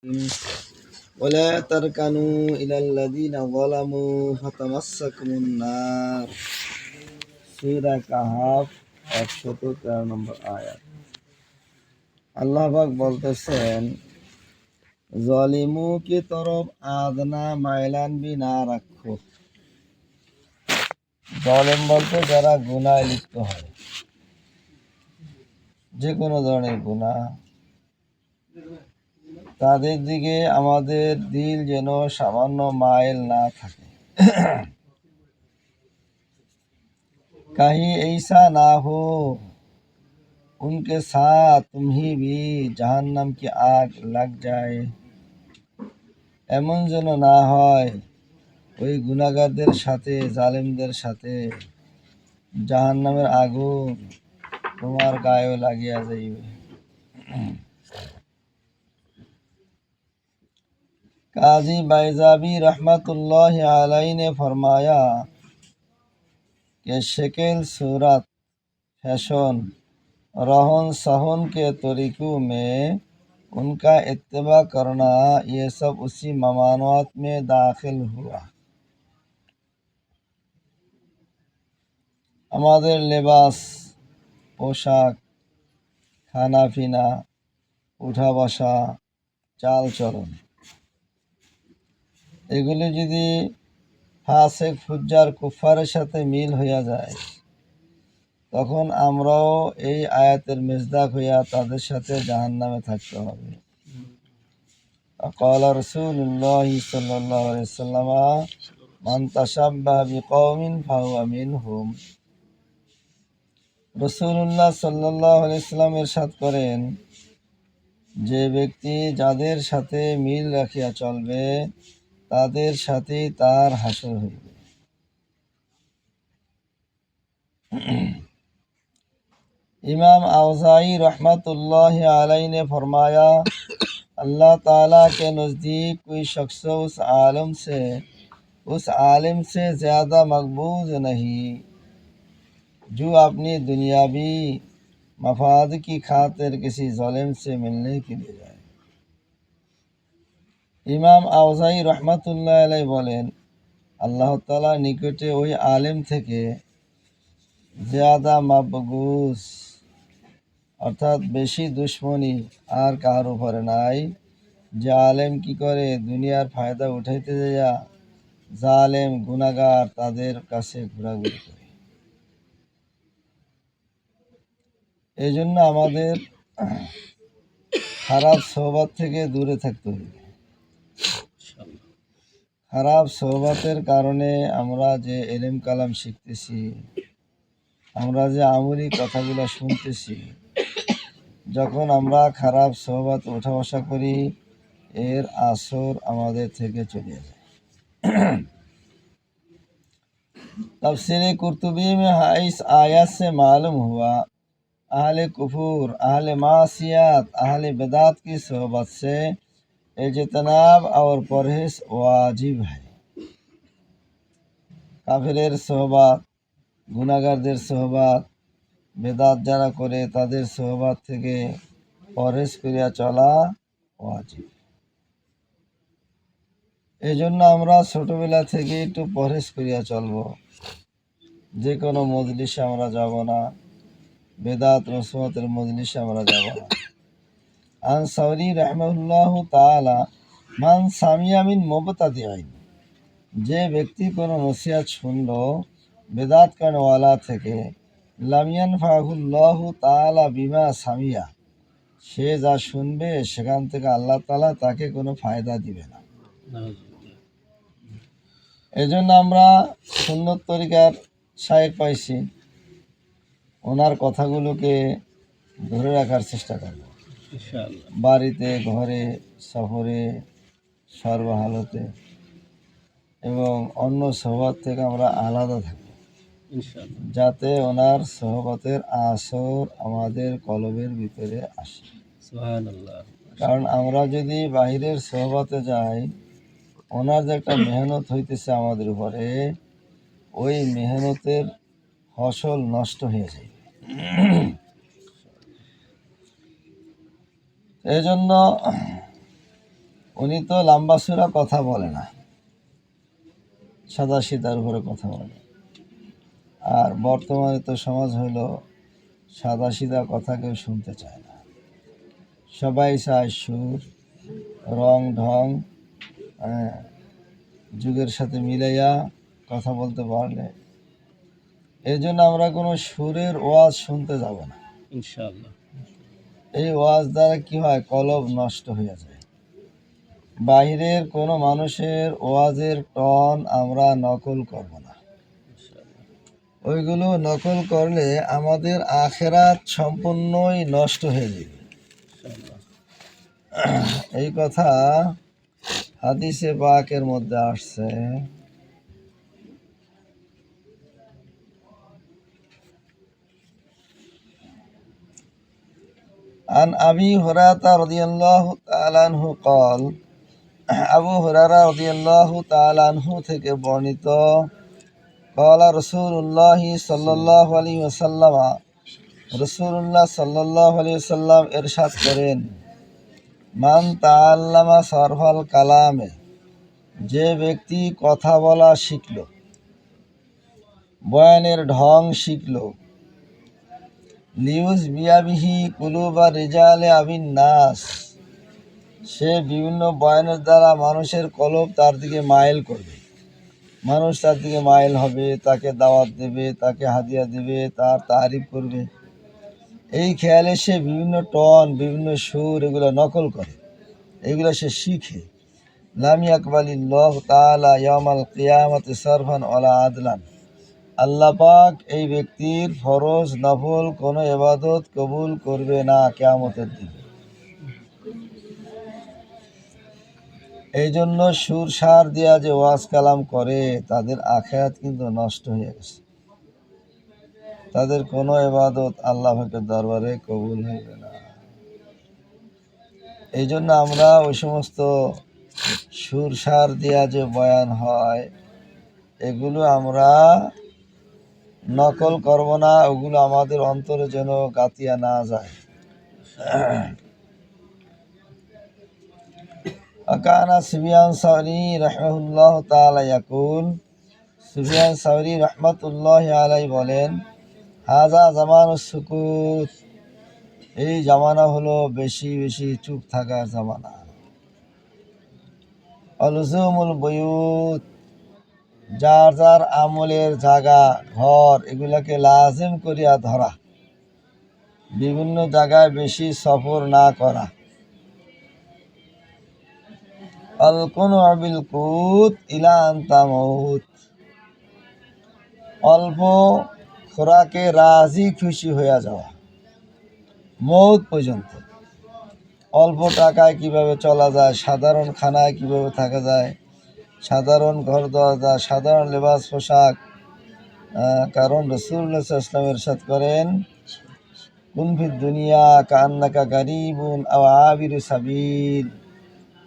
ولا تركنوا إلى الذين ظلموا فتمسكم النار সূরা কাহাফ 113 নম্বর আয়াত। আল্লাহ পাক বলতেছেন, জালিমু কি তরফ আদনা মাইলান বি না রাখো। জালিম বলতে যারা গুনায় লিপ্ত হয়, যে কোনো ধরনের গুনাহ, তাদের দিকে আমাদের দিল যেন সামান্য মাইল না থাকে। कहीं ऐसा ना हो उनके साथ तुम्हें भी जहन्नम की आग लग जाए। এমন যেন না হয় ওই গুনাহগারদের সাথে, জালিমদের সাথে জাহান্নামের আগুন তোমার গায়েও লাগিয়া যাইবে। काजी बैजाबी रहमतुल्लाह अलैहि ने फरमाया कि शक्ल, सूरत, फैशन, रहन सहन के तरीकों में उनका इत्तिबा करना, ये सब उसी ममानुआत में दाखिल हुआ। আমাদের লেবাস, পোশাক, খানা পিনা, উঠা বসা, চাল চলন, এগুলি যদি ফাসেক ফুজ্জার কুফারের সাথে মিল হইয়া যায়, তখন আমরাও এই আয়াতের মিজদাক হইয়া তাদের সাথে জাহান্নামে থাকতে হবে। قال رسول الله صلى الله عليه وسلم من تشبه بقوم فهو منهم। রাসূলুল্লাহ সাল্লাল্লাহু আলাইহি ওয়াসাল্লাম ইরশাদ করেন, যে ব্যক্তি যাদের সাথে মিল রাখিয়া চলবে তাদের সাথেই তার হাসর হইবে। इमाम औज़ाई रहमतुल्लाह अलैहि ने फरमाया, अल्लाह ताला के नज़दीक कोई शख्स उस आलिम से ज़्यादा मकबूल नहीं जो अपनी दुनियावी मफाद की खातिर किसी जालिम से मिलने के लिए जाए। इमाम औज़ाई रहमतुल्लाह अलैहि बोलें, अल्लाह ताला निकटे ওই आलिम থেকে ज़्यादा मबगूस অর্থাৎ বেশি দুশ্মনী আর কার উপরে নাই, যে আলেম কি করে দুনিয়ার ফায়দা উঠাইতে যাইয়া জালেম গুনাহগার তাদের কাছে ঘোরাঘুরি করে। এই জন্য আমাদের খারাপ সোহবত থেকে দূরে থাকতে হবে। খারাপ সোহবতের কারণে আমরা যে ইলম কালাম শিখতেছি, আমরা যে আমলি কথাগুলো শুনতেছি, যখন আমরা খারাপ সোহবত উঠা বসা করি, এর আসর আমাদের থেকে চলে যায়। तफसीरे कुर्तुबी में इस आयत से मालूम हुआ, अहले कुफूर, अहले मासियात, अहले बिदात की सोहबत से इज्तनाब और परहेज वाजिब है। কাফিরের সোহবত, গুনাহগারদের সোহবত, বেদাত যারা করে তাদের সোহবত থেকে পरहेজ করিয়া চলা ওয়াজিব। এই জন্য আমরা ছোটবেলা থেকে একটু পरहेজ করিয়া চলবো। যে কোনো মজলিসে আমরা যাব না, বেদাত রসুমতের মজলিসে আমরা যাব না। আন সাউরি রাহমাহুল্লাহু তাআলা, মান সামিয়া মিন মুবতাদিঈন, যে ব্যক্তি কোনো নসিহত শুনলো বেদাত কারণওয়ালা থেকে, লাম ইয়ানফাহুল্লাহু তাআলা বিমা সামিয়া, সে যা শুনবে সেখান থেকে আল্লাহ তাআলা তাকে কোনো ফায়দা দিবে না। এজন্য আমরা সুন্নত তরিকার শায়েখ পাইছি, ওনার কথাগুলোকে ধরে রাখার চেষ্টা করব, বাড়িতে, ঘরে, সফরে, সর্বহালতে, এবং অন্য সোহবত থেকে আমরা আলাদা থাকব, যাতে ওনার সোহবতের আসর আমাদের কলবের ভিতরে আসে। কারণ আমরা যদি বাহিরের সোহবতে যাই, ওনার যে একটা মেহনত হইতেছে আমাদের উপরে, ওই মেহনতের ফসল নষ্ট হয়ে যায়। এই জন্য উনি তো লম্বা চূড়া কথা বলে না, সাদা সিধার উপরে কথা বলে। আর বর্তমানে তো সমাজ হলো সাদা সিধা কথা কেউ শুনতে চায় না, সবাই চায় সুর, রং ঢং, যুগের সাথে মিলাইয়া কথা বলতে পারলে। এই জন্য আমরা কোনো সুরের ওয়াজ শুনতে যাব না ইনশাআল্লাহ। এই ওয়াজ দ্বারা কি হয়, কলব নষ্ট হয়ে যায়। বাইরের কোনো মানুষের ওয়াজের টন আমরা নকল করব না। ওইগুলো নকল করলে আমাদের আখেরাত সম্পূর্ণই নষ্ট হয়ে যাবে। এই কথা হাদিসে পাকের মধ্যে আসছে। عن أبي هريرة رضي الله تعالى عنه قال আবু হুরায়রা রাদিয়াল্লাহু তাআলা আনহু থেকে বর্ণিত, ক্বালা রাসূলুল্লাহ সাল্লাল্লাহু আলাইহি ওয়াসাল্লাম, রাসূলুল্লাহ সাল্লাল্লাহু আলাইহি ওয়াসাল্লাম ইরশাদ করেন, মান তাআল্লামা সারফাল কালামে, যে ব্যক্তি কথা বলা শিখল, বয়ানের ঢং শিখল, লিউজ বিয়াবিহি কুলুবা রিজালে আবিন নাস, সে বিভিন্ন বয়ানের দ্বারা মানুষের কলব তার দিকে মাইল করবে, মানুষ তার দিকে মাইল হবে, তাকে দাওয়াত দেবে, তাকে হাদিয়া দেবে, তার তারিফ করবে। এই খেয়ালে সে বিভিন্ন টন, বিভিন্ন সুর এগুলো নকল করে, এগুলো সে শিখে। লাম ইয়াকবালিল্লাহু তাআলা ইয়াউমাল কিয়ামাতি সারফান ওয়ালা আদলান, আল্লাহ পাক এই ব্যক্তির ফরজ নফল কোনো ইবাদত কবুল করবে না কিয়ামতের দিন। এই জন্য সুর সার দিয়া যে ওয়াজ কালাম করে তাদের আখিরাত কিন্তু নষ্ট হয়ে গেছে, তাদের কোনো ইবাদত আল্লাহ পাকের দরবারে কবুল হবে না। এই জন্য আমরা ওই সমস্ত সুর সার দিয়া যে বয়ান হয় এগুলো আমরা নকল করব না, ওগুলো আমাদের অন্তরে যেন গাতিয়া না যায়। আকানা সুফিয়ান সাউরি রাহিমাহুল্লাহ তাআলা ইয়াকুল, সুফিয়ান সাউরি রাহমাতুল্লাহি আলাইহি বলেন, হাযা জামানুস সুকুত, এই জামানা হলো বেশি বেশি চুপ থাকার জামানা। অলুজুমুল বুয়ুত, যার যার আমলের জায়গা ঘর এগুলাকে লাজিম করিয়া ধরা, বিভিন্ন জায়গায় বেশি সফর না করা। আল কুনু বিল কুত ইলা আনতা মউত, অল্প খোরাকে রাজি খুশি হয়ে যাওয়া মৌত পর্যন্ত। অল্প টাকায় কিভাবে চলা যায়, সাধারণ খানায় কিভাবে থাকা যায়, সাধারণ ঘর দরজা, সাধারণ লেবাস পোশাক। কারণ রাসূলুল্লাহ সাল্লাল্লাহু আলাইহি ওয়াসাল্লাম ইরশাদ করেন, কুন ফিদ দুনিয়া কান্নাকা গারিবুন আও আবিরু সাবিল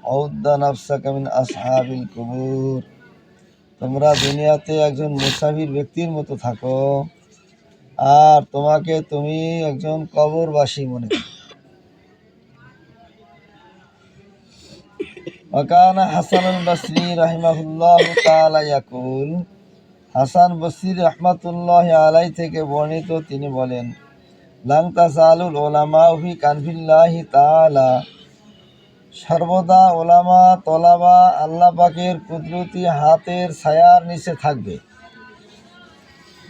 আউদ্দা নাফসাকা মিন আসহাবিল কুবুর, তোমরা দুনিয়াতে একজন মুসাফির ব্যক্তির মতো থাকো আর তোমাকে তুমি একজন কবরবাসী মনে করো। ওয়াকানা হাসানুল বসরি রাহিমাহুল্লাহু তাআলা ইয়াকুল, হাসান বসরি রাহমাতুল্লাহি আলাইহি থেকে বর্ণিত, তিনি বলেন, লান তাসালুল উলামা ফি কানফিল্লাহি তাআলা, সর্বদা ওলামা তলাবা আল্লাহ পাকের কুদরতি হাতের ছায়ার নিচে থাকবে।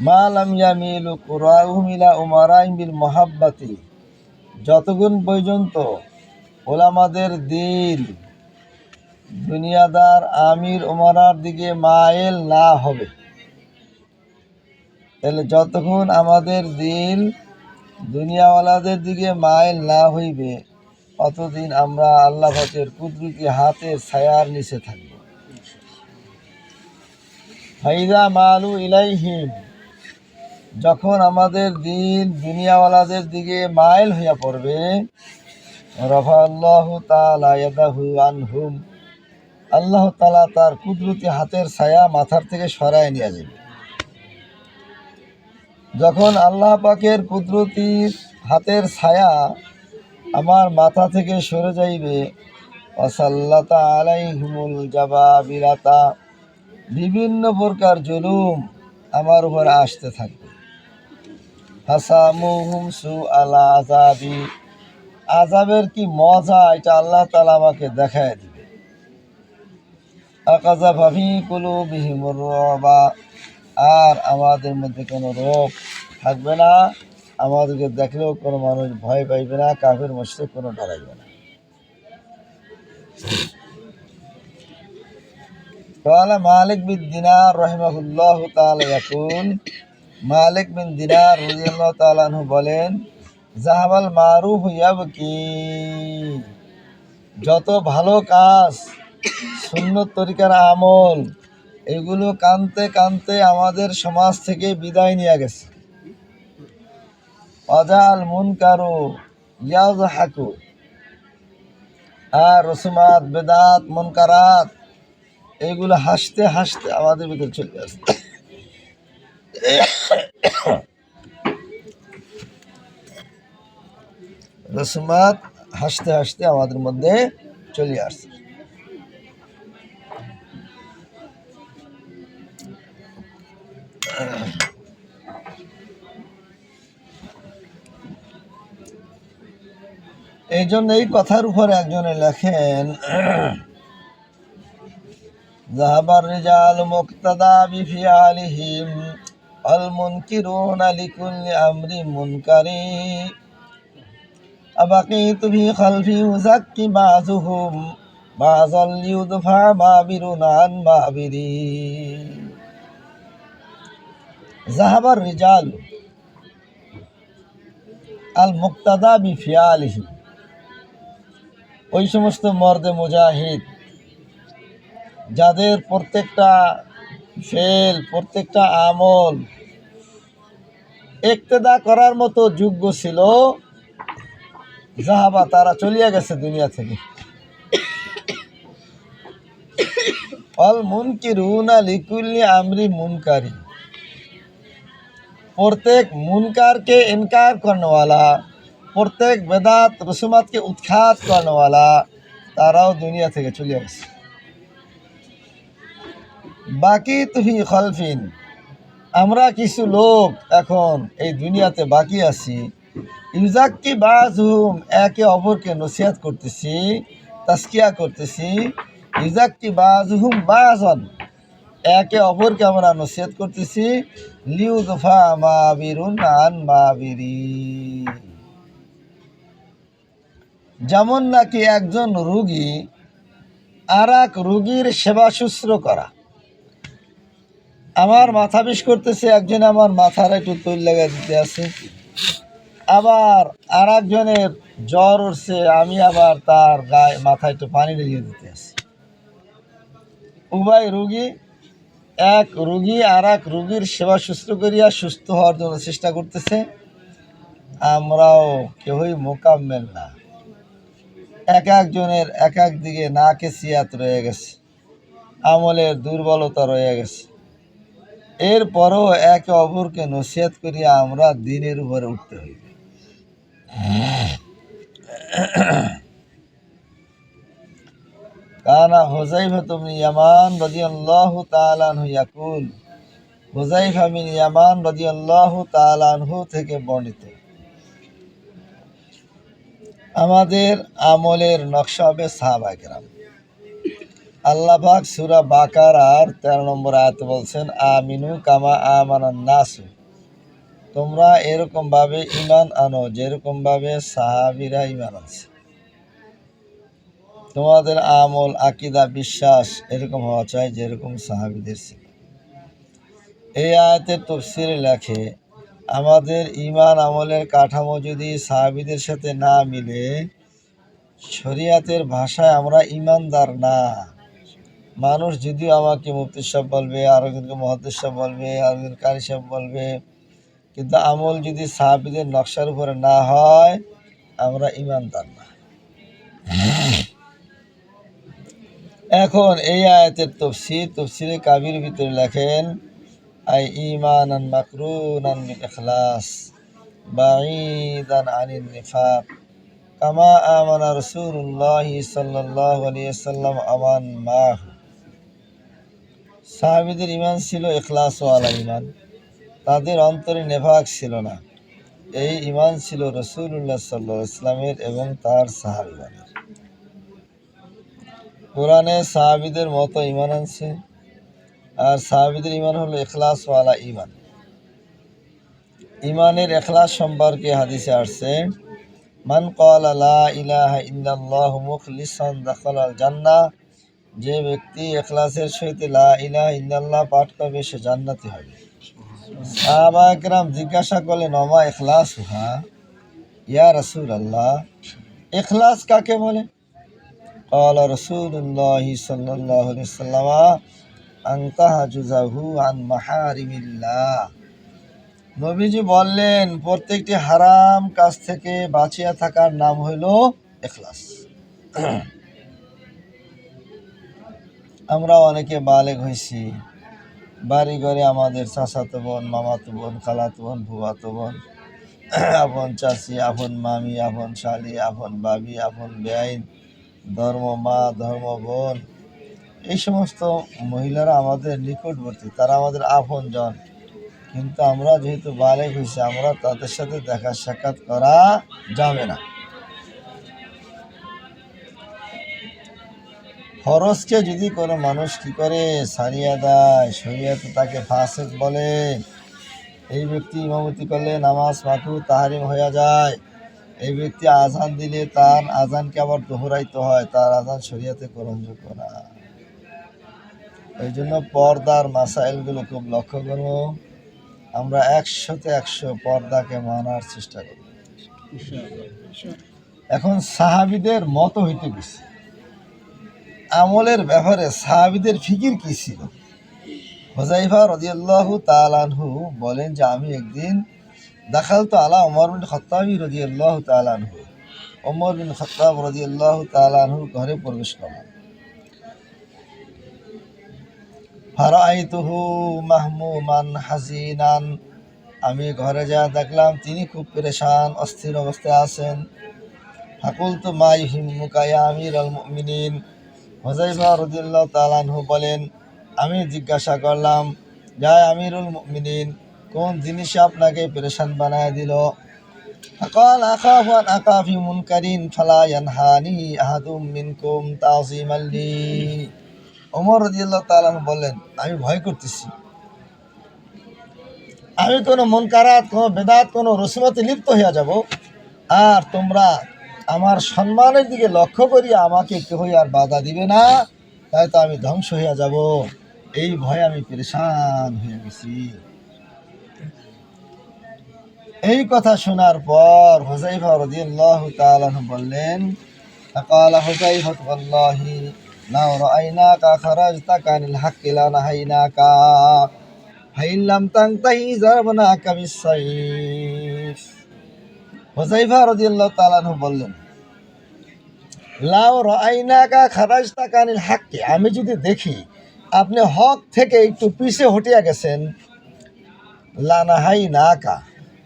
মা লাম ইয়ামিলু কুরাউহুম ইলা উমারাইন বিল মুহাব্বাতি, যতক্ষণ পর্যন্ত ওলামাদের দিল দুনিয়াদার আমির উমারার দিকে মাইল না হবে। তাহলে যতক্ষণ আমাদের দিল দুনিয়াওয়ালাদের দিকে মাইল না হইবে অতদিন আমরা আল্লাহ পাকের কুদরতি হাতের ছায়ার নিচে থাকব। ফাইদা মালু ইলাইহিম, যখন আমাদের দিল দুনিয়াওয়ালাদের দিকে মাইল হইয়া পড়বে, রাফা আল্লাহু তাআলা ইয়াদাহু আনহুম, আল্লাহ তাআলা তার কুদরতি হাতের ছায়া মাথার থেকে সরায় নিয়ে যাবে। যখন আল্লাহ পাকের কুদরতি হাতের ছায়া আমার মাথা থেকে সরে যাইবে ওয়াসাল্লাতা আলাইহিমুল জাবাবিরাতা, বিভিন্ন প্রকার জুলুম আমার উপর আসতে থাকবে। হাসামুহুম সুআল আযাবি, আযাবের কি মজা এটা আল্লাহ তাআলা আমাকে দেখায় দিবে। আকাযাফা ফি কুলুবিহিমুর রুবা, আর আমাদের মধ্যে কোনো রোগ থাকবে না, আমাদেরকে দেখলেও কোনো মানুষ ভয় পাইবে না, কাফির মুশরিক কোনো ডরাইবে না। قال মালিক বিন দিনার রাহিমাহুল্লাহু তাআলা ইয়াকুল, মালিক বিন দিনার রাদিয়াল্লাহু তাআলা আনহু বলেন, জাহাবাল মারুফ ইয়াবকি, যত ভালো কাজ, সুন্নত তরিকার আমল, এগুলো কানতে কানতে আমাদের সমাজ থেকে বিদায় নিয়ে গেছে। অজাল মুনকারু ইয়াজহাকু, আর রসুমাত বেদাত মুনকারাত এগুলো হাসতে হাসতে আমাদের ভিতরে চলে আসছে। রসুমাত হাসতে হাসতে আমাদের মধ্যে চলে আসছে। এই জন্য এই কথার উপর একজনে লেখেন, যাহাবার রিজাল মুক্তাদা বিফিআলিহিম আল মুনকিরুনা লিকুল্লি আমরি মুনকারি, আবাকিতু ফি খালফি উযাক্কি বাযুহুম বাযাল লিউদফা মাবিরুন আন মাবিরি। যাহাবার রিজাল আল মুক্তাদা বিফিআলিহিম, ওই সমস্ত মর্দে মুজাহিদ যাদের প্রত্যেকটা ফেল, প্রত্যেকটা আমল ইক্তেদা করার মতো যোগ্য ছিল, যাহাবা তারা চলিয়া গেছে দুনিয়া থেকে। আল মুনকিরুনা লিকুল্লি আমরি মুনকারি, প্রত্যেক मुनकार इनकार करने वाला, प्रत्येक बेदात रसूमात के उत्खात करने वाला, ताराও দুনিয়া থেকে চলে গেছে। বাকি তুহি খলফিন, আমরা কিছু লোক এখন এই দুনিয়াতে বাকি আছি। ইউজাক্কি বাযহুম, একে অপরকে নসিহত করতেছি, তাসকিয়া করতেছি। ইউজাক্কি বাযহুম বাযান, একে অপরকে আমরা নসিহত করতেছি। লিউদফা মাবিরুন আন মাবিরি, যেমন নাকি একজন রোগী আর এক রোগীর সেবা শুশ্রূষা করা। আমার মাথা বিষ করতেছে, একজন আমার মাথার একটু তৈল লাগাই দিতে আছে। আবার আর একজনের জ্বর উঠছে, আমি আবার তার গায়ে মাথায় একটু পানি ঢেলে দিতে আছি। উভয় রোগী, এক রোগী আর এক রোগীর সেবা শুশ্রূষা করিয়া সুস্থ হওয়ার জন্য চেষ্টা করতেছে। আমরাও কেউই মোকাম্মেল না, এক একজনের এক এক দিকে নাকেসিয়াত রয়ে গেছে, আমলের দুর্বলতা রয়ে গেছে। এরপরও একে অপরকে নসিহত করিয়া আমরা দিনের উপরে উঠতে হইবে। কানা হুযাইফা বিন ইয়ামান রাদিয়াল্লাহু তাআলা আনহু ইয়াকুল, হুযাইফা বিন ইয়ামান রাদিয়াল্লাহু তাআলা আনহু থেকে বর্ণিত, আমাদের আমলের নকশা হবে সাহাবায়ে কেরাম। আল্লাহ পাক সূরা বাকারার 13 নম্বর আয়াতে বলছেন, আমিনু কামা আমানান নাসু, তোমরা এরকম ভাবে ঈমান আনো যেরকম ভাবে সাহাবীরা ঈমান আনছে। তোমাদের আমল, আকীদা, বিশ্বাস এরকম হওয়া চাই যেরকম সাহাবীদের ছিল। এই আয়াতের তাফসীরে লেখে, আমাদের ঈমান আমলের কাঠামো যদি সাহাবীদের সাথে না মিলে, শরীয়তের ভাষায় আমরা ঈমানদার না। মানুষ যদিও আমাকে মুফতি সাহেব বলবে, আর একজনকে মুহাদ্দিস সাহেব বলবে, আর একজন কারি সাহেব বলবে, কিন্তু আমল যদি সাহাবীদের নকশার উপরে না হয়, আমরা ঈমানদার না। এখন এই আয়াতের তফসিরে কাবির ভিতরে লেখেন, আই ঈমানান মাকরুনান বিল ইখলাস বাঈদান আনিন নিফাক, কামা আমানা রাসূলুল্লাহ সাল্লাল্লাহু আলাইহি ওয়াসাল্লাম আমান মাহ। সাহাবীদের ঈমান ছিল ইখলাসওয়ালা ঈমান, তাদের অন্তরে নেফাক ছিল না। এই ঈমান ছিল রাসূলুল্লাহ সাল্লাল্লাহু আলাইহি ওয়াসাল্লামের এবং তার সাহাবীগণের। কোরআনে সাহাবীদের মতো ঈমান আনছে, আর সাহাবীদের ঈমান হলো ইখলাসওয়ালা ঈমান। ঈমানের ইখলাস সম্পর্কে হাদিসে আসছে, মান ক্বালা লা ইলাহা ইল্লাল্লাহু মুখলিসান দাখালাল জান্নাহ। যে ব্যক্তি ইখলাসের সহিত লা ইলাহা ইল্লাল্লাহ পাঠ করবে সে জান্নাতি হবে। সাহাবায়ে কেরাম জিজ্ঞাসা করলেন, ওমা ইখলাসুহা ইয়া রাসূলুল্লাহ, ইখলাস কাকে বলে? ক্বালা রাসূলুল্লাহ সাল্লাল্লাহু আলাইহি ওয়াসাল্লাম আন তাহজুজাহু আন মাহারিমিল্লাহ। নবীজি বললেন, প্রত্যেকটি হারাম কাজ থেকে বাঁচিয়া থাকার নাম হইল ইখলাস। আমরা অনেকে বালেগ হয়েছি, বাড়ি ঘরে আমাদের চাচাতো বোন, মামাতো বোন, খালাতো বোন, ফুফাতো বোন, আপন চাচি, আপন মামি, আপন শালি, আপন বাবি, আপন বেআইন, ধর্ম মা, ধর্ম বোন, এই সমস্ত মহিলারা আমাদের নিকটবর্তী, তারা আমাদের আপন জন। কিন্তু আমরা যেহেতু বালেগ হয়েছি, আমরা তাদের সাথে দেখা সাক্ষাৎ করা যাবে না। ফরজকে যদি কোনো মানুষ কি করে ছাড়িয়া দেয়, শরীয়তে তাকে ফাসিক বলে। এই ব্যক্তি ইমামতি করলে নামাজ মাকরুহ তাহরিম হইয়া যায়। এই ব্যক্তি আজান দিলে তার আজানকে আবার দোহরাইতে হয়, তার আজান শরীয়তে গ্রহণযোগ্য না। এই জন্য পর্দার মাসাইলগুলো খুব লক্ষ্য করবো। আমরা 100% পর্দাকে মানার চেষ্টা করব। এখন সাহাবীদের মত হইতে গেছে, আমলের ব্যাপারে সাহাবীদের ফিকির কি ছিল? হুযায়ফা রাদিয়াল্লাহু তাআলা আনহু বলেন যে, আমি একদিন দাখালতু আলা ওমর বিন খাত্তাব রাদিয়াল্লাহু তাআলা আনহু, ওমর বিন খাত্তাব রাদিয়াল্লাহু তাআলা আনহুর ঘরে প্রবেশ করলাম। ফারাআইতুহু মাহমুমান হাজিনান, আমি ঘরে যা দেখলাম তিনি খুব পেরেশান, অস্থির অবস্থায় আছেন। ফাকুলতু মা ইউহিম্মুকা ইয়া আমিরাল মুমিনিন। হুযায়ফা রাদিয়াল্লাহু তাআলা আনহু বলেন, আমি জিজ্ঞাসা করলাম, যা আমিরুল মুমিনিন, কোন জিনিস আপনাকে পেরেশান বানায় দিল? ফাকাল আখাফু আন আকা ফি মুনকারিন ফালা ইয়ানহানি আহাদুম মিনকুম তাযীমান লি। ওমর রাদিয়াল্লাহু তাআলা আনহু বললেন, আমি ভয় করতেছি আমি কোনো মুনকারাত, কোনো বেদাত, কোনো রসুমতে লিপ্ত হইয়া যাব, আর তোমরা আমার সম্মানের দিকে লক্ষ্য করিয়া আমাকে কেউ আর বাধা দিবে না, তাই তো আমি ধ্বংস হইয়া যাব। এই ভয়ে আমি পেরেশান হয়ে গেছি। এই কথা শোনার পর হুযায়ফা রাদিয়াল্লাহু তাআলা আনহু বললেন, ফাকালা হুযায়ফা ওয়াল্লাহি লাউ রাআইনাকা খারাজতা কানিল হাক্কি লানাহাইনাকা ফাইন লাম তানতাহি যারবানাকা বিসাইফ। হুযায়ফা রাদিয়াল্লাহু তাআলা আনহু বললেন, লাউ রাআইনাকা খারাজতা কানিল হাক্কি, আমি যদি দেখি আপনি হক থেকে একটু পিছে হটিয়া গেছেন, লানাহাইনাকা,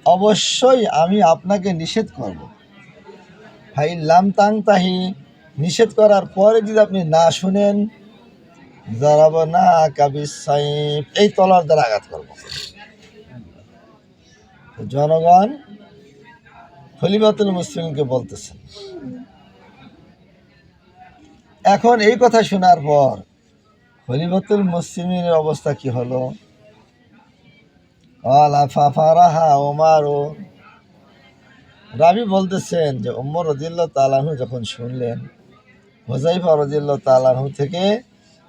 অবশ্যই আমি আপনাকে নিষেধ করব। ফাইন লাম তানতাহি, নিষেধ করার পরে যদি আপনি না শুনেন, যারাবনাকা বিসাইফ, এই তলোয়ার দ্বারা আঘাত করব। জনগণ খলিফাতুল মুসলিমকে বলতেছেন। এখন এই কথা শোনার পর খলিফাতুল মুসলিমের অবস্থা কি হলো? ফারাহা ওমর, রাবি বলতেছেন যে ওমর রাদিয়াল্লাহু তাআলা আনহু যখন শুনলেন হুযায়ফা রাদিয়াল্লাহু তাআলা আনহু থেকে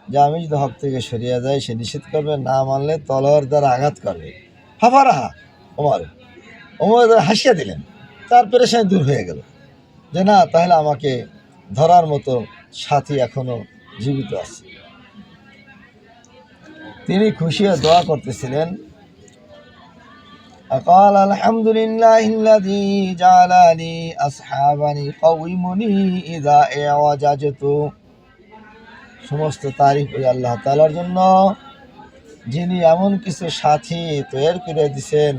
যে আমি যদি হক থেকে সরিয়ে যাই সে নিষেধ করবে, না মানলে তলোয়ার দ্বারা আঘাত করবে, ফারাহা ওমর, ওমর হাসিয়া দিলেন, তার পেরেশানি দূর হয়ে গেল যে না, তাহলে আমাকে ধরার মতো সাথী এখনো জীবিত আছে। তিনি খুশি হয়ে দোয়া করতেছিলেন, قال الحمد لله الذي جعلني أصحابا يقومني إذا اعوججت। সমস্ত তারিফ ওই আল্লাহ তাআলার জন্য, যিনি এমন কিছু সাথী তৈরি করে দিয়েছেন,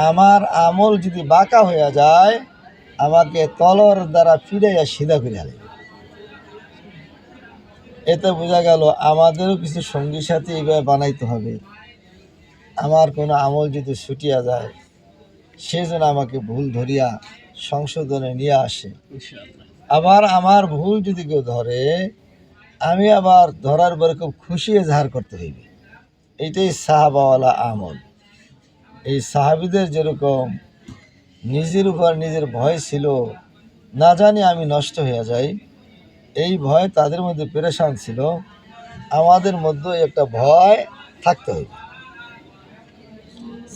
আমার আমল যদি বাঁকা হয়ে যায় আমাকে তলোয়ার দ্বারা ফিরাইয়া সিধা করে আলে। এতে বোঝা গেল আমাদেরও কিছু সঙ্গী সাথী এইভাবে বানাইতে হবে। আমার কোনো আমল যদি ছুটিয়া যায় সেজন্য আমাকে ভুল ধরিয়া সংশোধনে নিয়ে আসে। আবার আমার ভুল যদি কেউ ধরে আমি আবার ধরার পরে খুব খুশি এজাহার করতে হইবে। এইটাই সাহাবাওয়ালা আমল। এই সাহাবিদের যেরকম নিজের উপর নিজের ভয় ছিল, না জানি আমি নষ্ট হয়ে যাই, এই ভয় তাদের মধ্যে পেরেশান ছিল। আমাদের মধ্যে একটা ভয় থাকতে হইবে।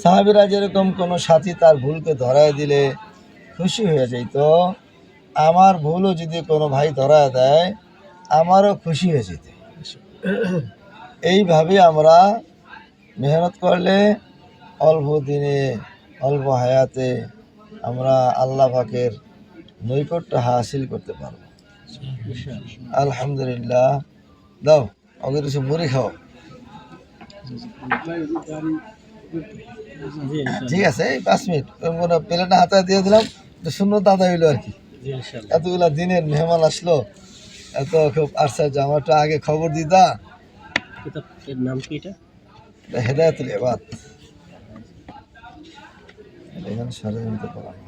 সাহাবীরা যেরকম কোনো সাথী তার ভুলকে ধরায় দিলে খুশি হয়ে যেত, আমার ভুলও যদি কোনো ভাই ধরায় দেয় আমারও খুশি হয়ে যেত। এইভাবে আমরা মেহনত করলে অল্প দিনে অল্প হায়াতে আমরা আল্লাহ পাকের নৈকট্য হাসিল করতে পারব। আলহামদুলিল্লাহ। দাও ওকে কিছু মুড়ি খাও। ঠিক আছে, এই 5 মিনিট প্লেটটা হাতে দিয়ে দিলাম, শূন্য দাদা হইলো আর কি। এতগুলা দিনের মেহমান আসলো, এত খুব আশ্চর্য। আমার তো আগে খবর দিতা। নাম কি এটা? হেদায়েতুল ইবাদ। এখানে ষড়যন্ত্র করা হয়।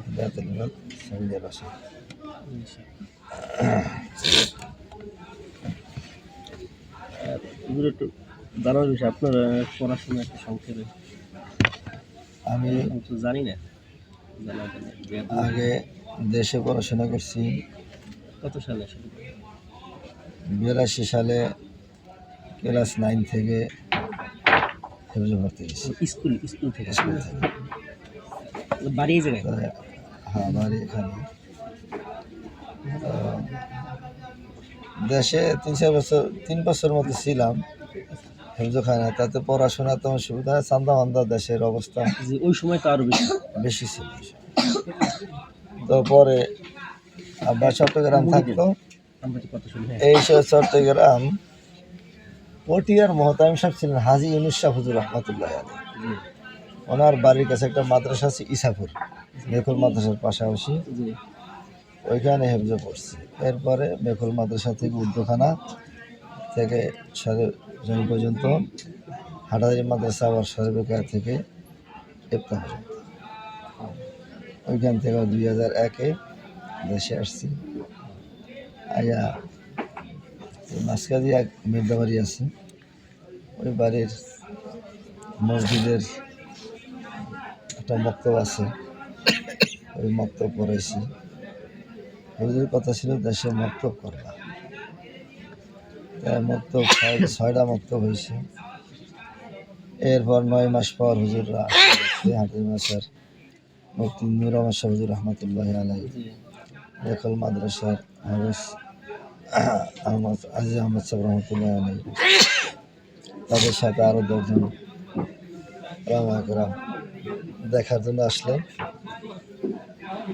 হেদায়েতুল ইবাদ সঙ্গে বসে। একটু জানার বিষয় আপনার পড়াশোনা একটু সংক্ষেপে। আমি তো জানি না। আগে দেশে পড়াশোনা করছি। কত সালে? 82 সালে ক্লাস 9 থেকে হেফজে ভর্তি গেছি। স্কুল থেকে স্কুল থেকে। বাড়ি এই জায়গায়? হ্যাঁ, বাড়ি এখানে। দেশে 3 বছর মতো ছিলাম হেফজোখানায়। তাতে পড়াশোনা তেমন সুবিধা, চান্দা মান্দা দেশের অবস্থা ওই সময় তো আরো বেশি ছিল। তো পরে আব্বা চট্টগ্রাম থাকতো। এই চট্টগ্রাম পটিয়ার মহতামিম সাহেব ছিলেন হাজি ইউনুস শাহ হুজুর রহমতুল্লাহ আলাইহি। ওনার বাড়ির কাছে একটা মাদ্রাসা আছে ইসাপুর, মেখুল মাদ্রাসার পাশাপাশি। ওইখানে হেফজে পড়ছি। এরপরে মেখুল মাদ্রাসা থেকে উর্দুখানা থেকে জমি পর্যন্ত, হাটাদারি মাদ্রাসা আবার সরবেকার থেকে ইফতা পর্যন্ত। ওইখান থেকে 2001-এ দেশে আসছি। আয়া মাঝখানে এক মির্দা বাড়ি আছে, ওই বাড়ির মসজিদের একটা মক্তব আছে, ওই মক্তব পড়াইছি। হুজুর কথা ছিল দেশে মক্তব করবা। মক্তব 6টা মক্তব হয়েছে। এরপর 9 মাস পর হুজুররা হাটের মাসার মুফতি নূর আহমদ শাহ হুজুর রহমতুল্লাহ আলাইহি, মেখুল মাদ্রাসার হাফেজ আজিজ আহমদ সাহেব রহমতুল্লাহ আলাইহি, তাদের সাথে আরও 10 জন রামাকরাম দেখার জন্য আসলেন।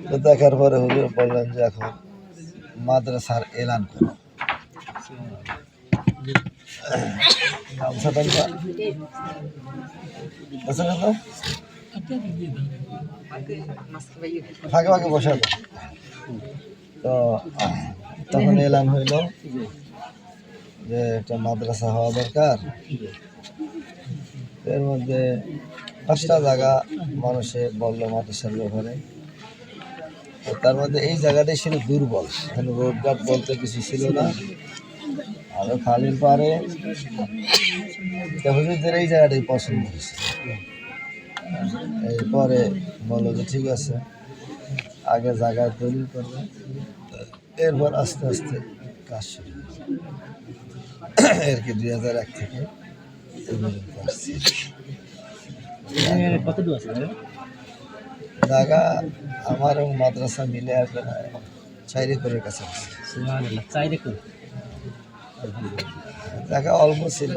তো দেখার পরে হুজুর বললেন যে এখন মাদ্রাসার এলান করো। ফাঁকে ফাঁকে বসে তো তখন এলান হইল যে একটা মাদ্রাসা হওয়া দরকার। এর মধ্যে 5টা জায়গা মানুষে বললো মাদ্রাসার ব্যাপারে। তার মধ্যে এই জায়গাটাই ছিল দুর্বল, এখানে রোডঘাট বলতে কিছু ছিল না। আরো খালির পারে হুজুরদের এই জায়গাটাই পছন্দ হয়েছে। এরপরে বললো যে ঠিক আছে, আগে জায়গায় দলিল করবে, এরপর আস্তে আস্তে কাজ শুরু আর কি। 2001 থেকে এই পর্যন্ত আসছি। জায়গা আমার এবং মাদ্রাসা মিলে আসবে 4 একরের কাছাকাছি। জায়গা অল্প ছিল,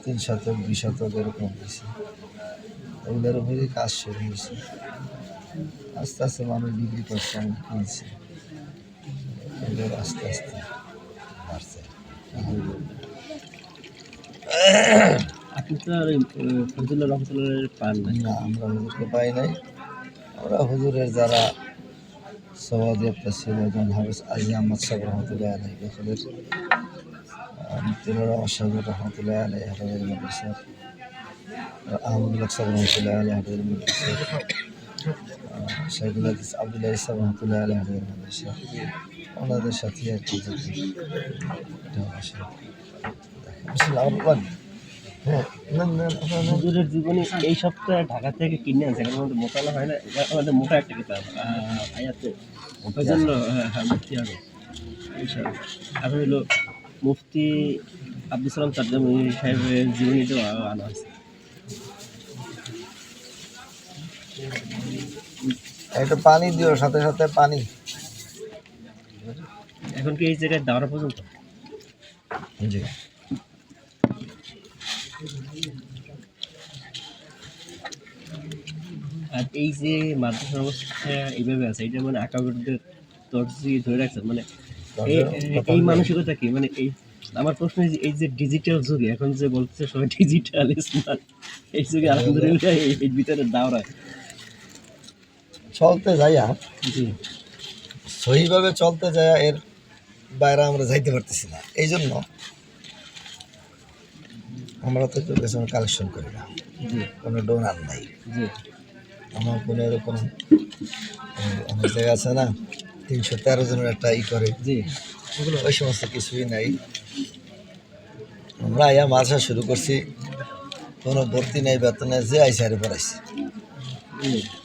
3 শতক 2 শতক এরকম হয়েছে। ওগুলোর উপরেই কাজ শুরু হয়েছে। আস্তে আস্তে মানুষ বিক্রি করছে, আমি কিনছি। এগুলো আস্তে আস্তে বাড়ছে। আপনি তো আর ওই ফজলুল্লাহ রহমতুল্লাহ পান নাই। না, আমরা হুজুরকে পাই নাই। আমরা হুজুরের যারা সভাধিপ্তা ছিল, যেমন হাফেজ আজি আহমদ সাহেব রহমতুল্লাহ আলাই দখলের, মুফতিউর রহমান সাহেব রহমতুল্লাহ আলাই হাফেজুল মাদ্রাসার, আহমদুল্লাহ সাহেব রহমতুল্লাহ আলাই হাফেজুল মাদ্রাসার, শাইখুল হাদিস আব্দুল্লাহ ইসলাম রহমতুল্লাহ আলাই হাফেজুল মাদ্রাসা, ওনাদের সাথে আর কি যেতে এটা অবশ্য বিসমিল্লাহ রহমান হ্যাঁ নেন নেন আপনারা নেন। হুজুরের জীবনী এই সপ্তাহে ঢাকা থেকে কিনে আনছে, এখানে আমাদের মোটালা হয় না, এটা আমাদের মোটা একটা কিতাব আয়াতে ফজলুল্লাহ, হ্যাঁ মুফতি হবে ইনশাআল্লাহ। আর হলো মুফতি আব্দুল সালাম তারজামি সাহেবের জীবনীটাও আনা হয়েছে। একটু পানি দিও, সাথে সাথে পানি। এখন কি এই জায়গায় দাঁড়া পর্যন্ত? জি আর এই যে মাদ্রাসা অবস্থা এইভাবে আছে, এটা মানে আকাবিরদের তর্জি ধরে রাখছে, মানে এই মানসিকতা কি, মানে এই আমার প্রশ্ন এই যে ডিজিটাল যুগে এখন যে বলছে সবাই ডিজিটাল স্মার্ট, এই যুগে আলহামদুলিল্লাহ এই ভিতরে দাওরা। চলতে যাইয়া জি সহিভাবে চলতে যায় এর বাইরে আমরা যাইতে পারতেছি না। এই জন্য আমরা তো কেউ পেছনে কালেকশন করি না, জি কোনো ডোনার নাই, জি আমার কোনো এরকম অনেক জায়গা আছে না 313 জনের একটা করে, জি ওই সমস্ত কিছুই নাই। আমরা আয়া মাদ্রাসা শুরু করছি, কোনো ভর্তি নেই, বেতন নেই, যে আইসে আরে পড়াইছে,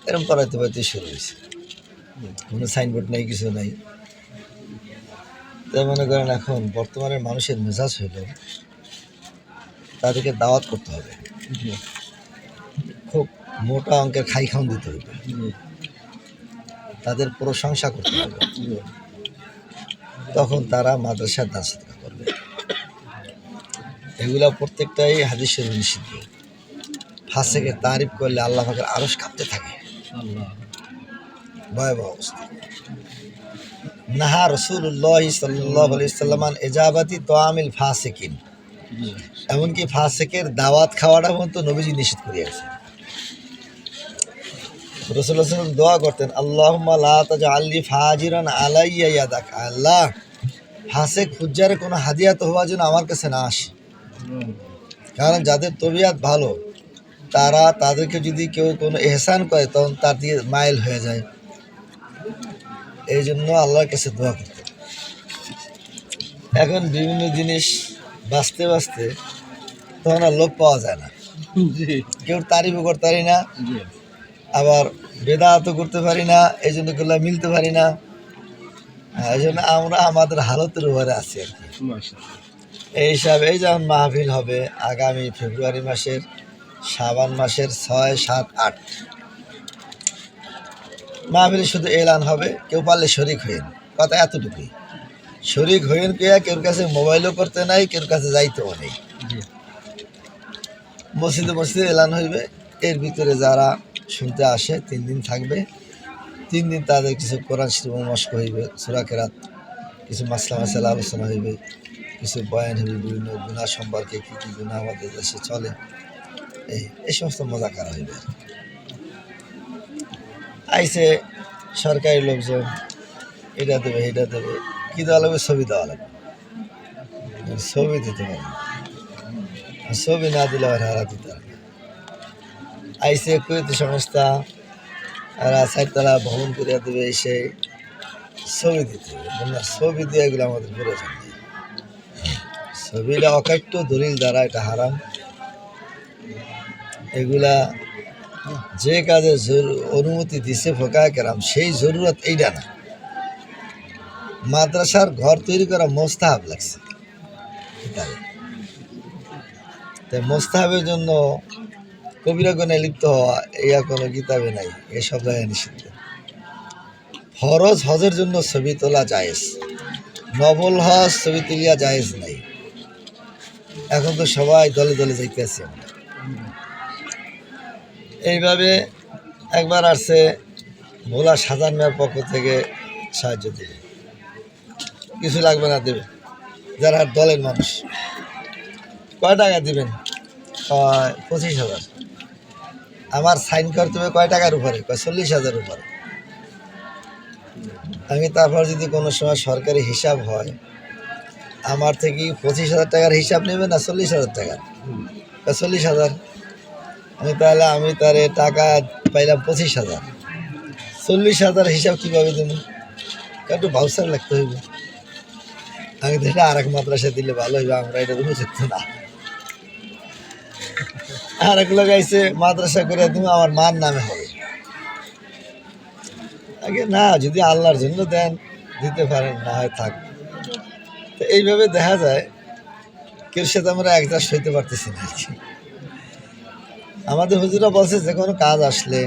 এরকম পড়াইতে পড়াইতে শুরু হয়েছে। কোনো সাইনবোর্ড নেই, কিছু নাই। তাই মনে করেন এখন বর্তমানে মানুষের মেজাজ হইল তাদেরকে দাওয়াত করতে হবে, জি খুব মোটা অঙ্কের খাই খাওয়ান দিতে হবে, তাদের প্রশংসা করতে হবে, তখন তারা মাদ্রাসার দান সদকা করবে। এগুলা প্রত্যেকটাই হাদিস শরীফে নিষিদ্ধ। ফাসেকে তারিফ করলে আল্লাহ পাকের আরশ কাঁপতে থাকে, আল্লাহ ভয়াবহ অবস্থা। নাহা রাসূলুল্লাহ সাল্লাল্লাহু আলাইহি ওয়াসাল্লাম আন ইজাবাতি তাআমিল ফাসিকিন, জি এমনকি ফাসেকের দাওয়াত খাওয়াটা পর্যন্ত নবীজি নিষেধ করে গেছে। রাসূলুল্লাহ সাল্লাল্লাহু আলাইহি ওয়াসাল্লাম দোয়া করতেন, আল্লাহুম্মা লা তাজআলনি ফাজিরান আলাইয়া ইয়াদাক, আল্লাহ ফাসেক ফুজ্জারের কোনো হাদিয়াত হওয়ার জন্য আমার কাছে না আসে। কারণ যাদের তবিয়াত ভালো তাদেরকে যদি কেউ কোনো এহসান করে তখন তার দিয়ে মাইল হয়ে যায়। এই জন্য আল্লাহর কাছে দোয়া করতে। এখন বিভিন্ন জিনিস বাঁচতে বাঁচতে তখন আর লোক পাওয়া যায় না, জি কেউ তারিফও করতে পারি না, জি আবার বেদাতও করতে পারি না, এই জন্য গুলো মিলতে পারি না। এই জন্য আমরা আমাদের হালতের উপরে আছি আর কি। মাশাআল্লাহ। এই হিসাবে এই যেমন মাহফিল হবে আগামী ফেব্রুয়ারি মাসের শাবান মাসের 6, 7, 8 মাহফিলে শুধু এলান হবে, কেউ পারলে শরিক হইন, কথা এতটুকুই। শরিক হইন পেয়ে কেউর কাছে মোবাইলও করতে নাই, কেউর কাছে যাইতেও নেই। জি মসজিদে মসজিদে এলান হইবে, এর ভিতরে যারা শুনতে আসে 3 দিন থাকবে, 3 দিন তাদের কিছু কোরআন শরীফ মস্ক হইবে, সূরা কেরাত, কিছু মাসলা মাসালা আলোচনা হইবে, কিছু বয়ান হইবে, বিভিন্ন গুনাহ সম্পর্কে কী কী গুনাহ আমাদের দেশে চলে, এই সমস্ত মজাকার হইবে। আইসে সরকারি লোকজন এটা দেবে এটা দেবে, কী দেওয়া লাগবে, ছবি দেওয়া লাগবে, ছবি দিতে পারবে না। আর ছবি না দিলে আর হারা দিতে পারবে। আইসে কুয়েতি সংস্থা আর 4 তলা ভবন করিয়া দেবে, এসে ছবি দিতে হবে, ছবি দিয়ে এগুলো আমাদের প্রয়োজন নেই। ছবিটা অকাট্য দলিল দ্বারা এটা হারাম। এগুলা যে কাজে অনুমতি দিছে ফোকায়ে কেরাম, সেই জরুরত এইটা না। মাদ্রাসার ঘর তৈরি করা মোস্তাহাব লাগছে, তাই মোস্তাহাবের জন্য কবিরা গুনাহে লিপ্ত হওয়া ইয়া কোনো কিতাবে নাই, এসব জায়গায় নিষিদ্ধ। ফরজ হজের জন্য ছবি তোলা জায়েজ, নফল হজ ছবি তুলিয়া জায়েজ নাই। এখন তো সবাই দলে দলে যাইতেছে। এইভাবে একবার আসছে ভোলা সাজান মেয়ের পক্ষ থেকে সাহায্য দেবে, কিছু লাগবে না, দেবে যারা দলের মানুষ। কয় টাকা দিবেন? 25,000। আমার সাইন করতে হবে কয় টাকার উপরে? 40,000 উপরে। আমি তারপর যদি কোনো সময় সরকারি হিসাব হয়, আমার থেকে 25,000 টাকার হিসাব নেবে না 40,000 টাকার? 40,000। আমি তার টাকা পাইলাম 25,000, 40,000 হিসাব কীভাবে দেবো? একটু ভাউচার লাগতে হইবে। আমি তো এটা আর এক মাদ্রাসা দিলে ভালো হইবে, আমরা এটা বুঝতে না। আর এক লোক আইসে মাদ্রাসা করে দিব, আমার মার নামে হবে। আগে না, যদি আল্লাহর জন্য দেন দিতে পারেন, না হয় থাক। তো এইভাবে দেখা যায় কেউ সাথে আমরা অ্যাডজাস্ট হইতে পারতেছি না আর কি। আমাদের হুজুরা বলছে যে কোনো কাজ আসলে